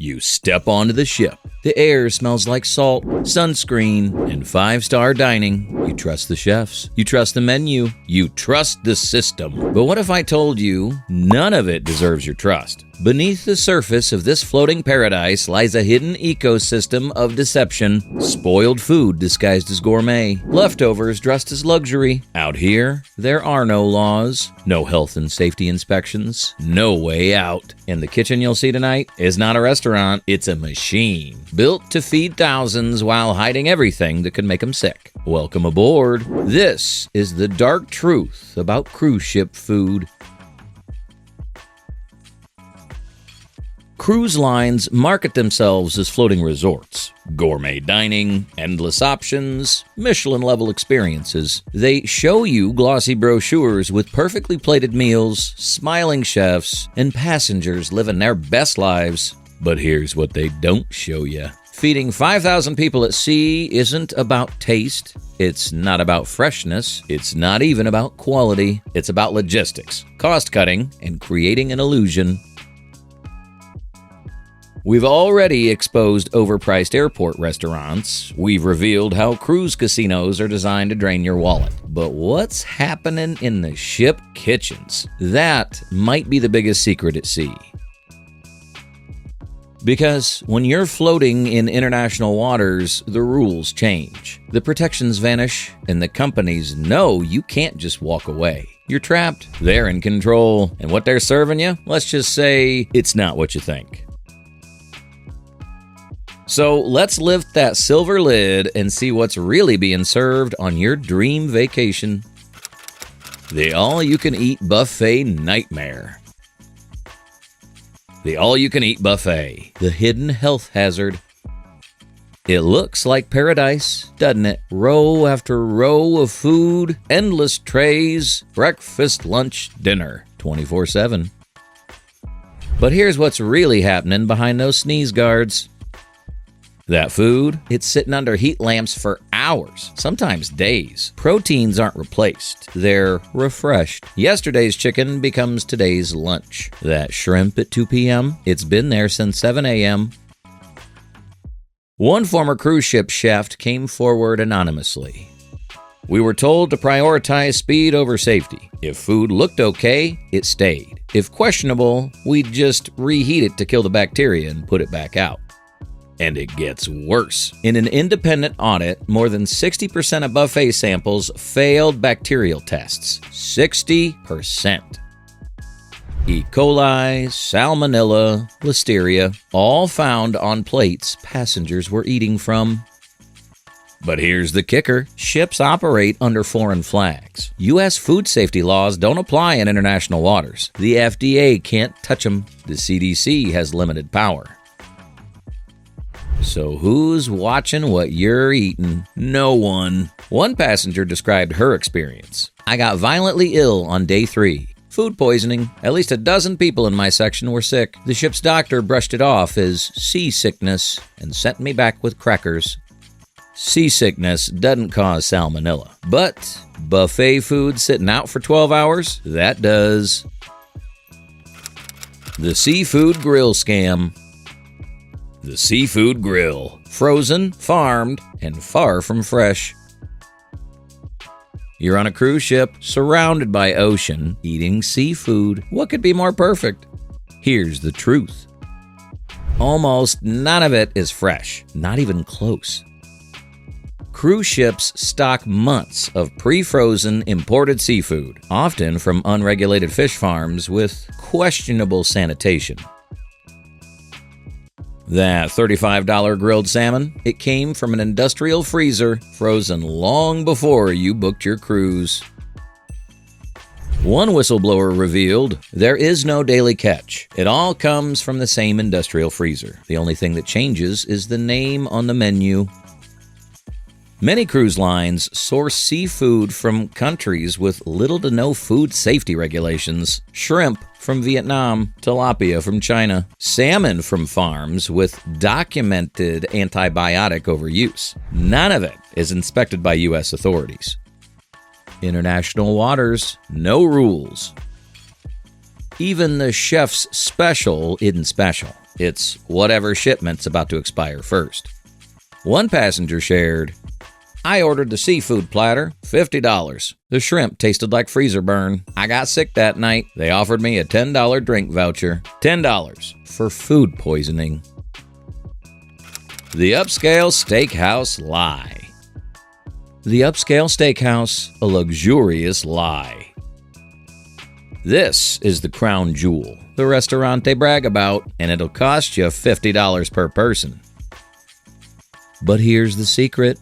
You step onto the ship. The air smells like salt, sunscreen, and five-star dining. You trust the chefs. You trust the menu. You trust the system. But what if I told you none of it deserves your trust? Beneath the surface of this floating paradise lies a hidden ecosystem of deception. Spoiled food disguised as gourmet. Leftovers dressed as luxury. Out here, there are no laws, no health and safety inspections, no way out. And the kitchen you'll see tonight is not a restaurant, it's a machine. Built to feed thousands while hiding everything that could make them sick. Welcome aboard. This is the dark truth about cruise ship food. Cruise lines market themselves as floating resorts. Gourmet dining, endless options, Michelin-level experiences. They show you glossy brochures with perfectly plated meals, smiling chefs, and passengers living their best lives. But here's what they don't show you. Feeding 5,000 people at sea isn't about taste. It's not about freshness. It's not even about quality. It's about logistics, cost-cutting, and creating an illusion. We've already exposed overpriced airport restaurants. We've revealed how cruise casinos are designed to drain your wallet. But what's happening in the ship kitchens? That might be the biggest secret at sea. Because when you're floating in international waters, the rules change. The protections vanish, and the companies know you can't just walk away. You're trapped, they're in control, and what they're serving you, let's just say it's not what you think. So let's lift that silver lid and see what's really being served on your dream vacation. The all-you-can-eat buffet nightmare. The all-you-can-eat buffet, the hidden health hazard. It looks like paradise, doesn't it? Row after row of food, endless trays, breakfast, lunch, dinner, 24/7. But here's what's really happening behind those sneeze guards. That food, it's sitting under heat lamps for hours, sometimes days. Proteins aren't replaced, they're refreshed. Yesterday's chicken becomes today's lunch. That shrimp at 2 p.m., it's been there since 7 a.m. One former cruise ship chef came forward anonymously. We were told to prioritize speed over safety. If food looked okay, it stayed. If questionable, we'd just reheat it to kill the bacteria and put it back out. And it gets worse. In an independent audit, more than 60% of buffet samples failed bacterial tests. 60%. E. coli, salmonella, listeria, all found on plates passengers were eating from. But here's the kicker. Ships operate under foreign flags. U.S. food safety laws don't apply in international waters. The FDA can't touch them. The CDC has limited power. So who's watching what you're eating? No one. One passenger described her experience. I got violently ill on day 3. Food poisoning. At least a dozen people in my section were sick. The ship's doctor brushed it off as seasickness and sent me back with crackers. Seasickness doesn't cause salmonella, but buffet food sitting out for 12 hours, that does. The seafood grill scam. The seafood grill. Frozen, farmed, and far from fresh. You're on a cruise ship, surrounded by ocean, eating seafood. What could be more perfect? Here's the truth. Almost none of it is fresh, not even close. Cruise ships stock months of pre-frozen imported seafood, often from unregulated fish farms with questionable sanitation. That $35 grilled salmon, it came from an industrial freezer, frozen long before you booked your cruise. One whistleblower revealed, there is no daily catch. It all comes from the same industrial freezer. The only thing that changes is the name on the menu. Many cruise lines source seafood from countries with little to no food safety regulations. Shrimp from Vietnam, tilapia from China, salmon from farms with documented antibiotic overuse. None of it is inspected by U.S. authorities. International waters, no rules. Even the chef's special isn't special. It's whatever shipment's about to expire first. One passenger shared, "I ordered the seafood platter, $50. The shrimp tasted like freezer burn. I got sick that night. They offered me a $10 drink voucher. $10 for food poisoning." The upscale steakhouse lie. The upscale steakhouse, a luxurious lie. This is the crown jewel, the restaurant they brag about, and it'll cost you $50 per person. But here's the secret.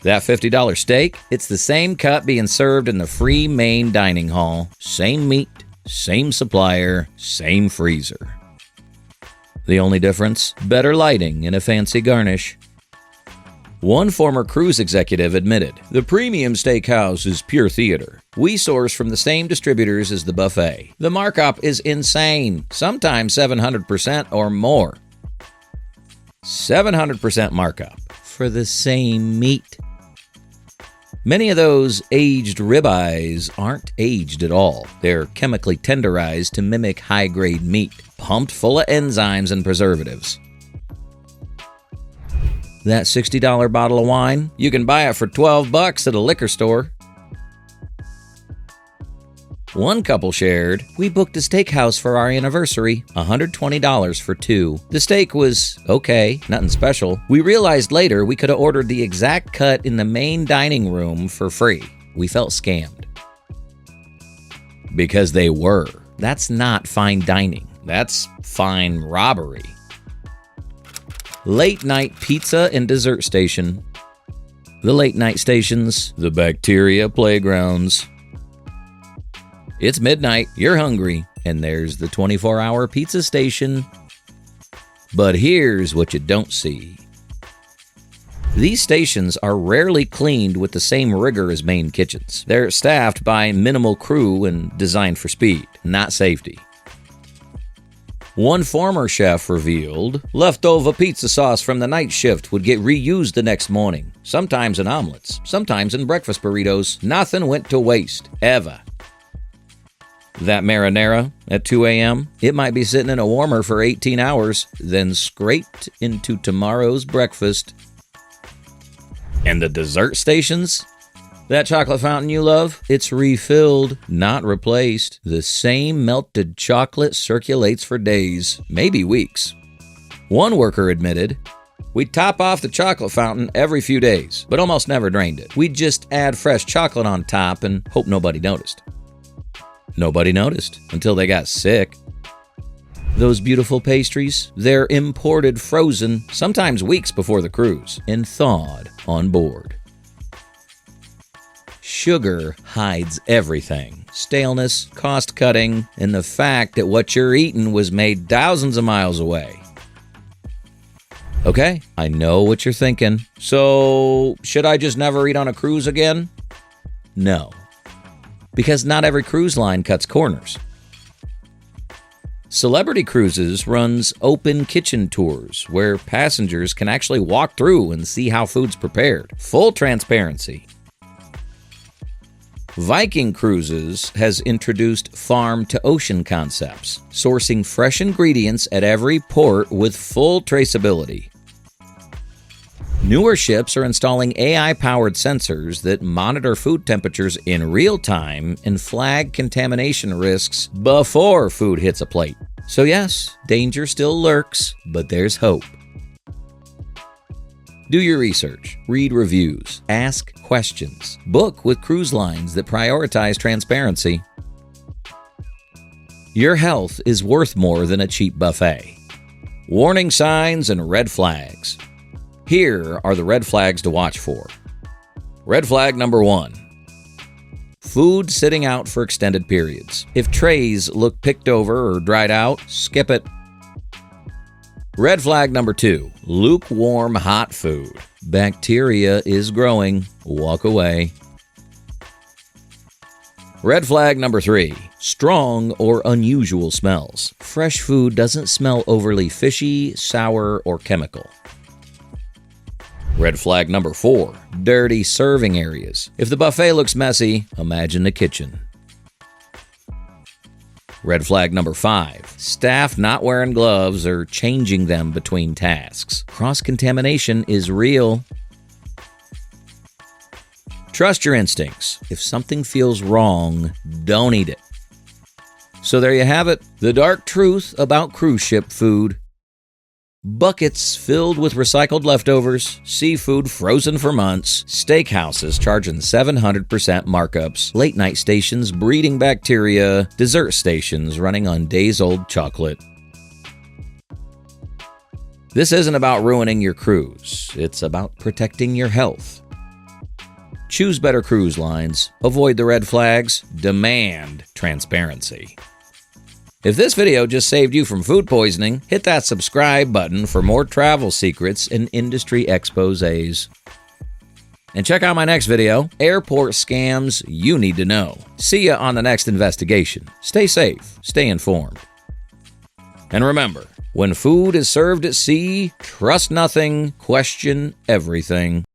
That $50 steak, it's the same cut being served in the free main dining hall. Same meat, same supplier, same freezer. The only difference? Better lighting and a fancy garnish. One former cruise executive admitted, "The premium steakhouse is pure theater. We source from the same distributors as the buffet. The markup is insane, sometimes 700% or more." 700% markup for the same meat. Many of those aged ribeyes aren't aged at all. They're chemically tenderized to mimic high-grade meat, pumped full of enzymes and preservatives. That $60 bottle of wine, you can buy it for $12 at a liquor store. One couple shared, "We booked a steakhouse for our anniversary, $120 for two. The steak was okay, nothing special. We realized later we could have ordered the exact cut in the main dining room for free. We felt scammed." Because they were. That's not fine dining. That's fine robbery. Late night pizza and dessert station. The late night stations, the bacteria playgrounds. It's midnight, you're hungry, and there's the 24-hour pizza station. But here's what you don't see. These stations are rarely cleaned with the same rigor as main kitchens. They're staffed by minimal crew and designed for speed, not safety. One former chef revealed, "Leftover pizza sauce from the night shift would get reused the next morning, sometimes in omelets, sometimes in breakfast burritos. Nothing went to waste, ever." That marinara at 2 a.m., it might be sitting in a warmer for 18 hours, then scraped into tomorrow's breakfast. And the dessert stations? That chocolate fountain you love? It's refilled, not replaced. The same melted chocolate circulates for days, maybe weeks. One worker admitted, "We'd top off the chocolate fountain every few days, but almost never drained it. We'd just add fresh chocolate on top and hope nobody noticed." Nobody noticed until they got sick. Those beautiful pastries, they're imported frozen, sometimes weeks before the cruise, and thawed on board. Sugar hides everything. Staleness, cost-cutting, and the fact that what you're eating was made thousands of miles away. Okay, I know what you're thinking. So, should I just never eat on a cruise again? No. Because not every cruise line cuts corners. Celebrity Cruises runs open kitchen tours where passengers can actually walk through and see how food's prepared. Full transparency. Viking Cruises has introduced farm-to-ocean concepts, sourcing fresh ingredients at every port with full traceability. Newer ships are installing AI-powered sensors that monitor food temperatures in real time and flag contamination risks before food hits a plate. So yes, danger still lurks, but there's hope. Do your research, read reviews, ask questions, book with cruise lines that prioritize transparency. Your health is worth more than a cheap buffet. Warning signs and red flags. Here are the red flags to watch for. Red flag number 1. Food sitting out for extended periods. If trays look picked over or dried out, skip it. Red flag number 2. Lukewarm hot food. Bacteria is growing. Walk away. Red flag number 3. Strong or unusual smells. Fresh food doesn't smell overly fishy, sour, or chemical. Red flag number 4. Dirty serving areas. If the buffet looks messy, imagine the kitchen. Red flag number 5. Staff not wearing gloves or changing them between tasks. Cross-contamination is real. Trust your instincts. If something feels wrong, don't eat it. So there you have it, the dark truth about cruise ship food. Buckets filled with recycled leftovers, seafood frozen for months, steakhouses charging 700% markups, late-night stations breeding bacteria, dessert stations running on days-old chocolate. This isn't about ruining your cruise. It's about protecting your health. Choose better cruise lines, avoid the red flags, demand transparency. If this video just saved you from food poisoning, hit that subscribe button for more travel secrets and industry exposés. And check out my next video, Airport Scams You Need to Know. See ya on the next investigation. Stay safe, stay informed. And remember, when food is served at sea, trust nothing, question everything.